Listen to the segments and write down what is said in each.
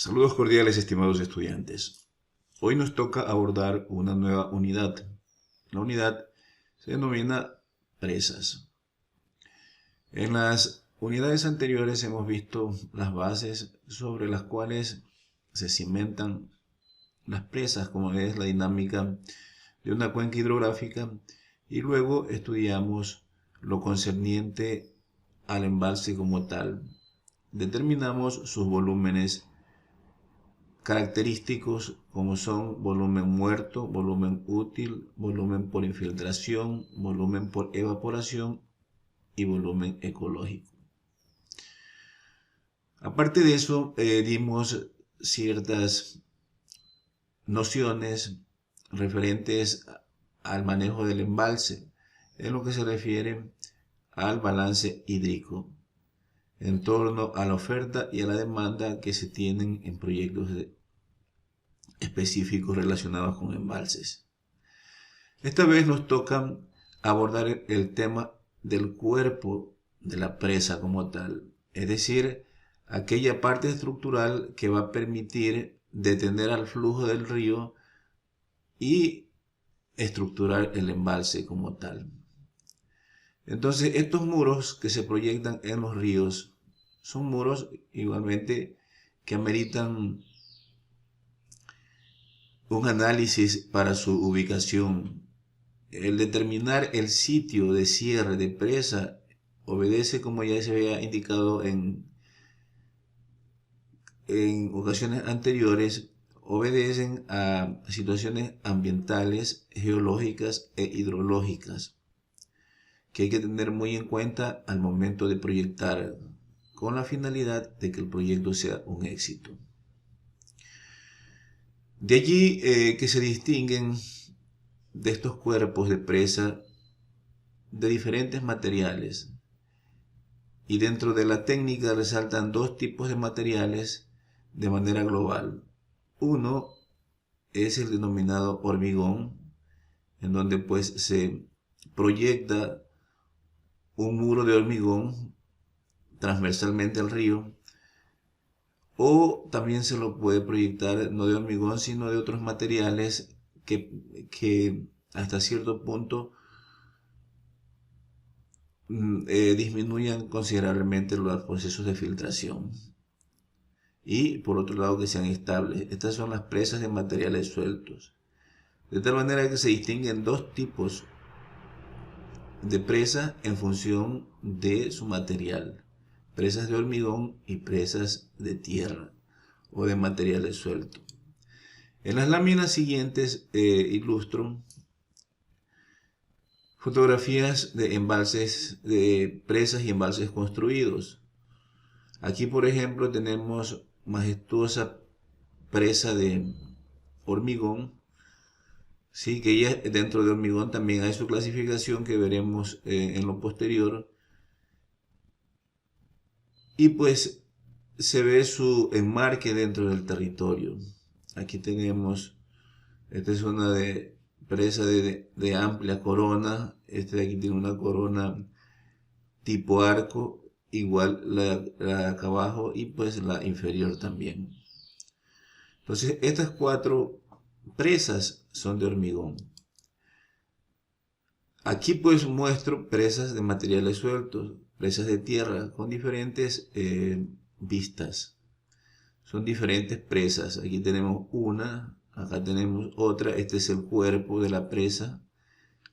Saludos cordiales, estimados estudiantes. Hoy nos toca abordar una nueva unidad. La unidad se denomina presas. En las unidades anteriores hemos visto las bases sobre las cuales se cimentan las presas, como es la dinámica de una cuenca hidrográfica, y luego estudiamos lo concerniente al embalse como tal. Determinamos sus volúmenes característicos como son volumen muerto, volumen útil, volumen por infiltración, volumen por evaporación y volumen ecológico. Aparte de eso, dimos ciertas nociones referentes al manejo del embalse en lo que se refiere al balance hídrico en torno a la oferta y a la demanda que se tienen en proyectos específicos relacionados con embalses. Esta vez nos toca abordar el tema del cuerpo de la presa como tal, es decir, aquella parte estructural que va a permitir detener al flujo del río y estructurar el embalse como tal. Entonces, estos muros que se proyectan en los ríos son muros igualmente que ameritan un análisis para su ubicación. El determinar el sitio de cierre de presa obedece, como ya se había indicado en ocasiones anteriores, obedecen a situaciones ambientales, geológicas e hidrológicas que hay que tener muy en cuenta al momento de proyectar, con la finalidad de que el proyecto sea un éxito. De allí que se distinguen de estos cuerpos de presa de diferentes materiales, y dentro de la técnica resaltan dos tipos de materiales de manera global. Uno es el denominado hormigón, en donde pues se proyecta un muro de hormigón transversalmente al río, o también se lo puede proyectar no de hormigón sino de otros materiales que hasta cierto punto disminuyan considerablemente los procesos de filtración, y por otro lado que sean estables. Estas son las presas de materiales sueltos, de tal manera que se distinguen dos tipos de presas en función de su material: presas de hormigón y presas de tierra o de materiales sueltos. En las láminas siguientes ilustro fotografías de embalses, de presas y embalses construidos. Aquí, por ejemplo, tenemos majestuosa presa de hormigón, sí, que ya dentro de hormigón también hay su clasificación que veremos en lo posterior, y pues se ve su enmarque dentro del territorio. Aquí tenemos, esta es una presa de amplia corona. Este de aquí tiene una corona tipo arco, igual la de acá abajo, y pues la inferior también. Entonces, estas cuatro presas son de hormigón. Aquí pues muestro presas de materiales sueltos, presas de tierra, con diferentes vistas. Son diferentes presas. Aquí tenemos una, acá tenemos otra. Este es el cuerpo de la presa,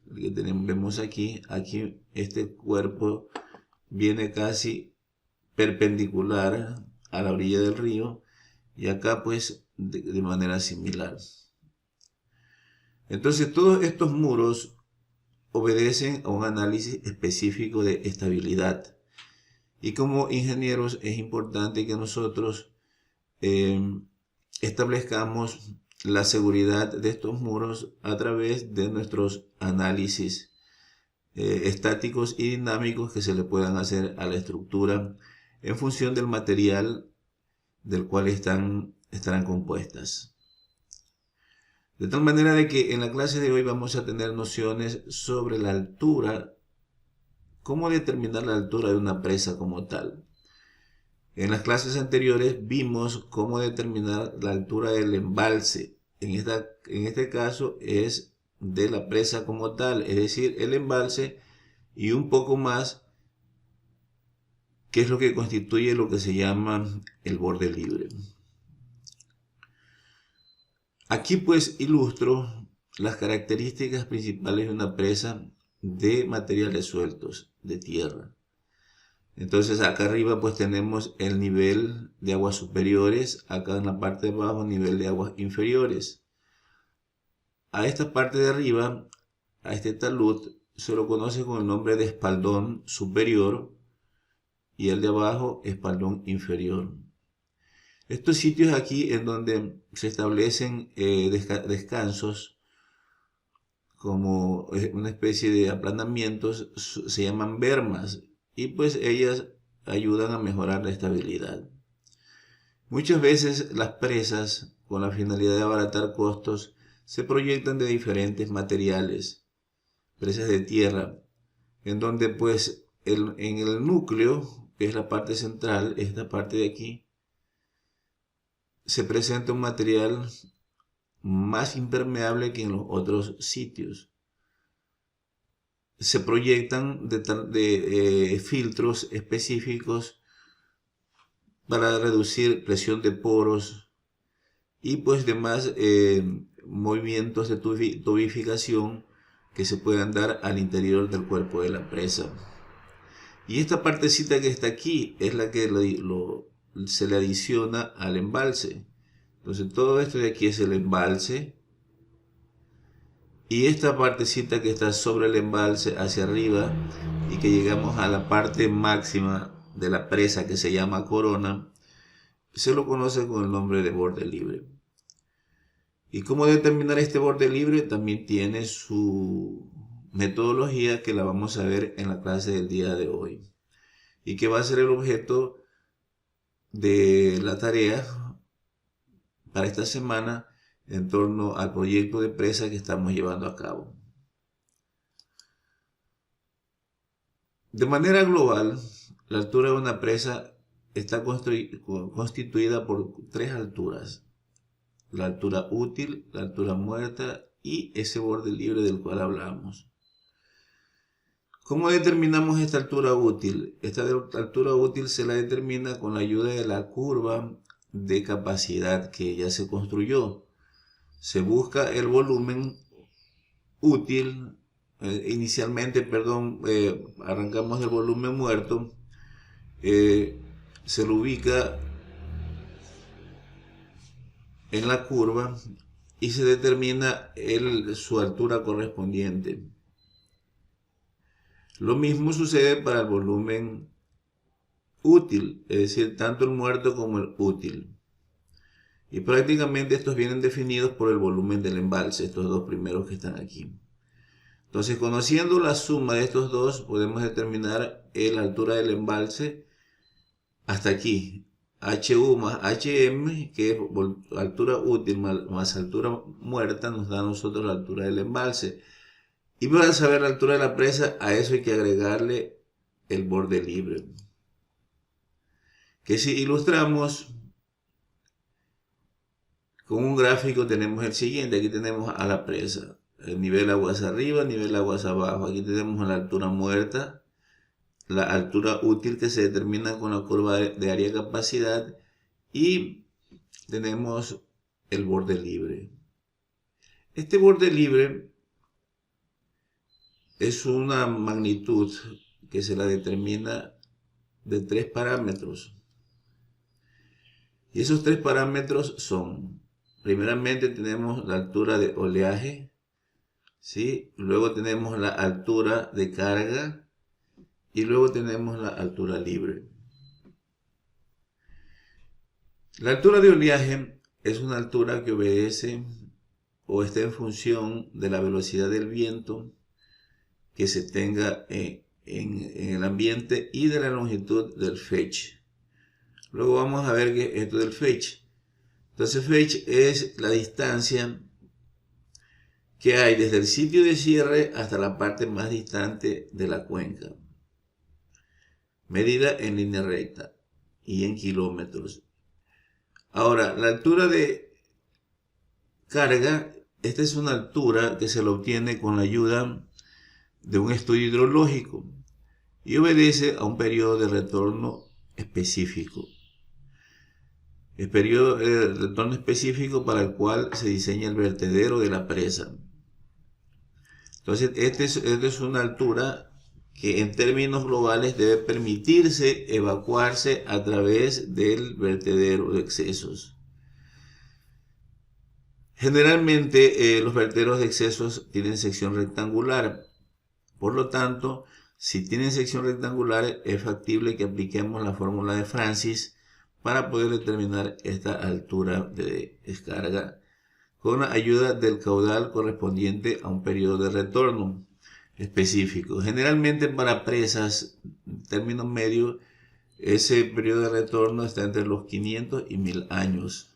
el que vemos aquí. Aquí este cuerpo viene casi perpendicular a la orilla del río, y acá pues de manera similar. Entonces todos estos muros obedecen a un análisis específico de estabilidad, y como ingenieros es importante que nosotros establezcamos la seguridad de estos muros a través de nuestros análisis estáticos y dinámicos que se le puedan hacer a la estructura en función del material del cual estarán compuestas. De tal manera de que en la clase de hoy vamos a tener nociones sobre la altura, cómo determinar la altura de una presa como tal. En las clases anteriores vimos cómo determinar la altura del embalse. En este caso es de la presa como tal, es decir, el embalse y un poco más, que es lo que constituye lo que se llama el borde libre. Aquí pues ilustro las características principales de una presa de materiales sueltos, de tierra. Entonces acá arriba pues tenemos el nivel de aguas superiores, acá en la parte de abajo nivel de aguas inferiores. A esta parte de arriba, a este talud, se lo conoce con el nombre de espaldón superior y el de abajo espaldón inferior. Estos sitios aquí en donde se establecen descansos como una especie de aplanamientos se llaman bermas y pues ellas ayudan a mejorar la estabilidad. Muchas veces las presas, con la finalidad de abaratar costos, se proyectan de diferentes materiales, presas de tierra, en donde pues en el núcleo, que es la parte central, esta parte de aquí, se presenta un material más impermeable que en los otros sitios. Se proyectan filtros específicos para reducir presión de poros y pues demás movimientos de tubificación que se puedan dar al interior del cuerpo de la presa. Y esta partecita que está aquí es la que se le adiciona al embalse. Entonces todo esto de aquí es el embalse. Y esta partecita que está sobre el embalse hacia arriba y que llegamos a la parte máxima de la presa que se llama corona, se lo conoce con el nombre de borde libre. Y cómo determinar este borde libre también tiene su metodología que la vamos a ver en la clase del día de hoy. Y que va a ser el objeto de la tarea para esta semana en torno al proyecto de presa que estamos llevando a cabo. De manera global, la altura de una presa está constituida por tres alturas: la altura útil, la altura muerta y ese borde libre del cual hablamos. ¿Cómo determinamos esta altura útil? Esta altura útil se la determina con la ayuda de la curva de capacidad que ya se construyó. Se busca el volumen útil, arrancamos del volumen muerto, se lo ubica en la curva y se determina su altura correspondiente. Lo mismo sucede para el volumen útil, es decir, tanto el muerto como el útil. Y prácticamente estos vienen definidos por el volumen del embalse, estos dos primeros que están aquí. Entonces, conociendo la suma de estos dos, podemos determinar la altura del embalse hasta aquí. HU más HM, que es altura útil más altura muerta, nos da a nosotros la altura del embalse. Y para saber la altura de la presa, a eso hay que agregarle el borde libre. Que si ilustramos con un gráfico, tenemos el siguiente. Aquí tenemos a la presa. El nivel aguas arriba, nivel aguas abajo. Aquí tenemos la altura muerta, la altura útil que se determina con la curva de área capacidad y tenemos el borde libre. Este borde libre es una magnitud que se la determina de 3 parámetros. Y esos 3 parámetros son, primeramente tenemos la altura de oleaje, ¿sí? Luego tenemos la altura de carga y luego tenemos la altura libre. La altura de oleaje es una altura que obedece o está en función de la velocidad del viento que se tenga en el ambiente y de la longitud del fetch. Luego vamos a ver qué es esto del fetch. Entonces fetch es la distancia que hay desde el sitio de cierre hasta la parte más distante de la cuenca, medida en línea recta. y en kilómetros. Ahora, la altura de carga, esta es una altura que se la obtiene con la ayuda de un estudio hidrológico y obedece a un periodo de retorno específico. El periodo de retorno específico para el cual se diseña el vertedero de la presa. Entonces, esta es una altura que en términos globales debe permitirse evacuarse a través del vertedero de excesos. Generalmente los vertederos de excesos tienen sección rectangular. Por lo tanto, si tienen sección rectangular, es factible que apliquemos la fórmula de Francis para poder determinar esta altura de descarga con la ayuda del caudal correspondiente a un periodo de retorno específico. Generalmente para presas, en términos medios, ese periodo de retorno está entre los 500 y 1000 años.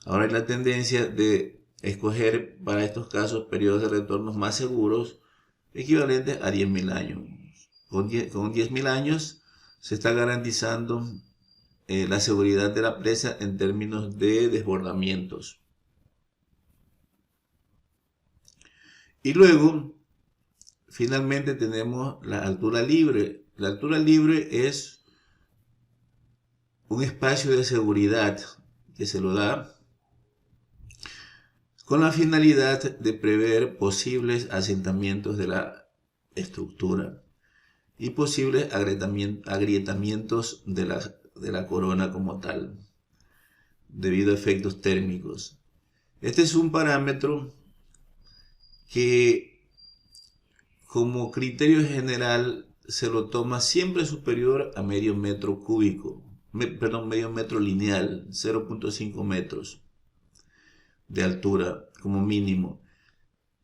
Ahora hay la tendencia de escoger para estos casos periodos de retorno más seguros, equivalentes a 10.000 años. Con 10.000 años se está garantizando la seguridad de la presa en términos de desbordamientos. Y luego, finalmente tenemos la altura libre. La altura libre es un espacio de seguridad que se lo da con la finalidad de prever posibles asentamientos de la estructura y posibles agrietamientos de la corona como tal, debido a efectos térmicos. Este es un parámetro que como criterio general se lo toma siempre superior a medio metro cúbico, medio metro lineal, 0.5 metros de altura como mínimo.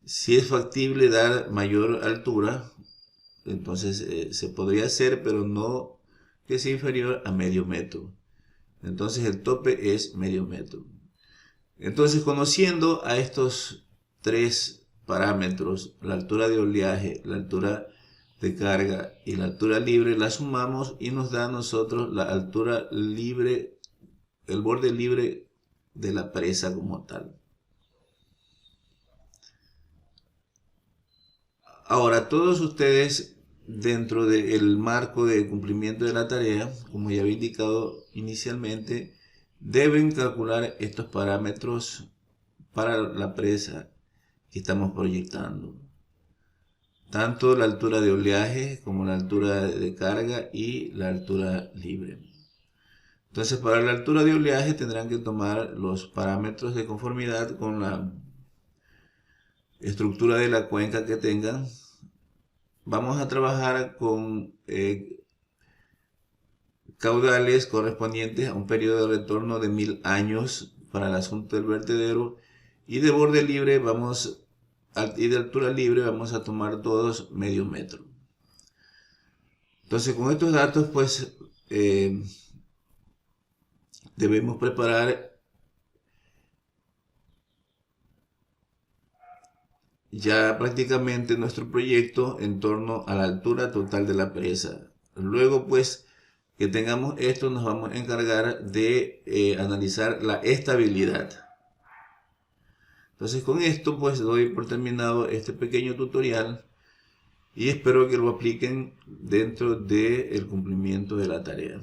Si es factible dar mayor altura, entonces se podría hacer, pero no que sea inferior a medio metro. Entonces el tope es medio metro. Entonces, conociendo a estos tres parámetros, la altura de oleaje, la altura de carga y la altura libre, la sumamos y nos da a nosotros la altura libre, el borde libre de la presa como tal. Ahora, todos ustedes, dentro del marco de cumplimiento de la tarea, como ya había indicado inicialmente, deben calcular estos parámetros para la presa que estamos proyectando. Tanto la altura de oleaje como la altura de carga y la altura libre. Entonces, para la altura de oleaje tendrán que tomar los parámetros de conformidad con la estructura de la cuenca que tengan. Vamos a trabajar con caudales correspondientes a un periodo de retorno de 1000 años para el asunto del vertedero, y de borde libre y de altura libre vamos a tomar todos medio metro. Entonces, con estos datos pues debemos preparar ya prácticamente nuestro proyecto en torno a la altura total de la presa. Luego pues que tengamos esto, nos vamos a encargar de analizar la estabilidad. Entonces, con esto pues doy por terminado este pequeño tutorial y espero que lo apliquen dentro del cumplimiento de la tarea.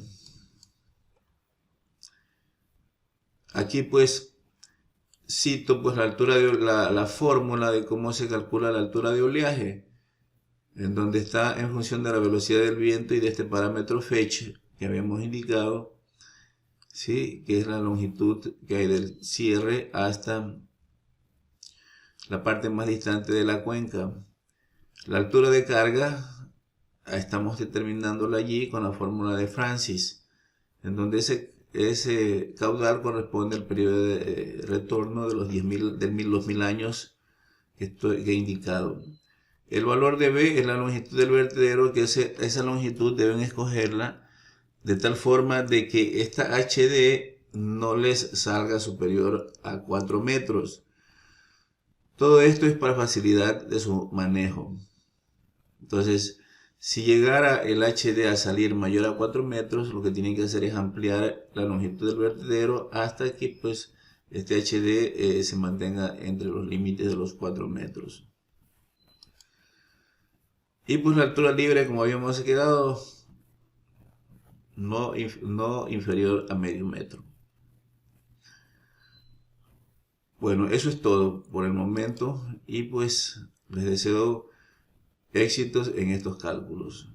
Aquí pues cito pues la fórmula de cómo se calcula la altura de oleaje, en donde está en función de la velocidad del viento y de este parámetro Fetch que habíamos indicado, ¿sí? Que es la longitud que hay del cierre hasta la parte más distante de la cuenca. La altura de carga estamos determinándola allí con la fórmula de Francis, en donde ese caudal corresponde al periodo de retorno de los 10.000 años que he indicado. El valor de B es la longitud del vertedero, que esa longitud deben escogerla de tal forma de que esta HD no les salga superior a 4 metros. Todo esto es para facilidad de su manejo. Entonces, Si llegara el HD a salir mayor a 4 metros, lo que tienen que hacer es ampliar la longitud del vertedero hasta que pues este HD se mantenga entre los límites de los 4 metros. Y pues la altura libre, como habíamos quedado, no inferior a medio metro. Bueno, eso es todo por el momento y pues les deseo éxitos en estos cálculos.